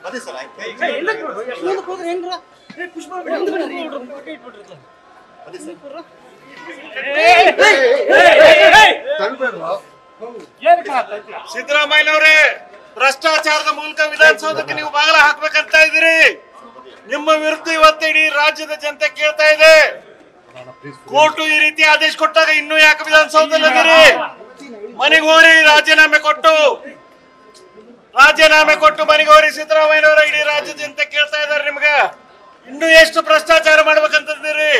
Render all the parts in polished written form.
ಅದೇ ಸರ್ ಸಿದ್ದರಾಮಯ್ಯನವರೇ, ಭ್ರಷ್ಟಾಚಾರದ ಮೂಲಕ ವಿಧಾನಸೌಧಕ್ಕೆ ನೀವು ಬಾಗಿಲ ಹಾಕ್ಬೇಕಂತ ಇದ್ದೀರಿ. ನಿಮ್ಮ ವಿರುದ್ಧ ಇವತ್ತು ಇಡೀ ರಾಜ್ಯದ ಜನತೆ ಕೇಳ್ತಾ ಇದೆ. ಕೋರ್ಟ್ ಈ ರೀತಿ ಆದೇಶ ಕೊಟ್ಟಾಗ ಇನ್ನೂ ಯಾಕೆ ವಿಧಾನಸೌಧದಲ್ಲಿದ್ದೀರಿ? ಮನೆಗೆ ಹೋರಿ, ರಾಜೀನಾಮೆ ಕೊಟ್ಟು ಮನೆಗೆ ಹೋರಿ. ಸಿದ್ದರಾಮಯ್ಯನವರ ಇಡೀ ರಾಜ್ಯದ ಜನತೆ ಕೇಳ್ತಾ ಇದ್ದಾರೆ. ನಿಮ್ಗೆ ಇನ್ನು ಎಷ್ಟು ಭ್ರಷ್ಟಾಚಾರ ಮಾಡ್ಬೇಕಂತಿದ್ದೀರಿ?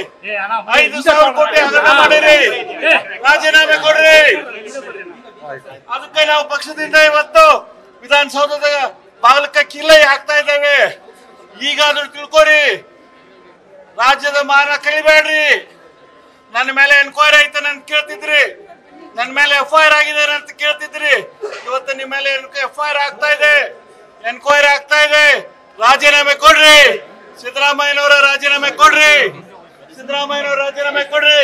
5,000 ಕೋಟಿ ಹಗರಣ ಮಾಡಿರಿ, ರಾಜೀನಾಮೆ ಕೊಡ್ರಿ. ಅದಕ್ಕೆ ನಾವು ಪಕ್ಷದಿಂದ ಇವತ್ತು ವಿಧಾನಸೌಧದ ಬಾಗಿಲಕ್ಕೆ ಕಿಲ್ಲೈ ಹಾಕ್ತಾ ಇದ್ದೇವೆ. ಈಗಾದ್ರೂ ತಿಳ್ಕೊರಿ, ರಾಜ್ಯದ ಮಾನ ಕಳಿಬೇಡ್ರಿ. ನನ್ನ ಮೇಲೆ ಎನ್ಕ್ವೈರಿ ಆಯ್ತು ಅಂತ ಕೇಳ್ತಿದ್ರಿ, ನನ್ನ ಮೇಲೆ FIR ಆಗಿದೆ ಅಂತ ಕೇಳ್ತಿದ್ರಿ. ಇವತ್ತು ನಿಮ್ಮ ಮೇಲೆ FIR ಆಗ್ತಾ ಇದೆ, ಎನ್ಕ್ವೈರಿ ಆಗ್ತಾ ಇದೆ. ರಾಜೀನಾಮೆ ಕೊಡ್ರಿ. ಸಿದ್ದರಾಮಯ್ಯನವರ ರಾಜೀನಾಮೆ ಕೊಡ್ರಿ. ಸಿದ್ದರಾಮಯ್ಯನವರ ರಾಜೀನಾಮೆ ಕೊಡ್ರಿ.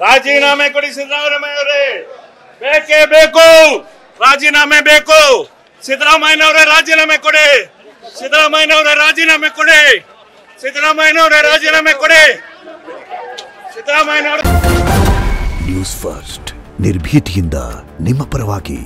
ರಾಜೀನಾಮೆ ಕೊಡಿ ಸಿದ್ದರಾಮಯ್ಯನವರೇ, ಬೇಕೇ ಬೇಕು. ರಾಜೀನಾಮೆ ಬೇಕು. ಸಿದ್ದರಾಮಯ್ಯನವರೇ ರಾಜೀನಾಮೆ ಕೊಡಿ. ಸಿದ್ದರಾಮಯ್ಯನವರೇ ರಾಜೀನಾಮೆ ಕೊಡಿ. ಸಿದ್ದರಾಮಯ್ಯನವರೇ ರಾಜೀನಾಮೆ ಕೊಡಿ. ಸಿದ್ದರಾಮಯ್ಯನವರೇ. ನ್ಯೂಸ್ ಫಸ್ಟ್, ನಿರ್ಭೀತಿಯಿಂದ ನಿಮ್ಮ ಪರವಾಗಿ.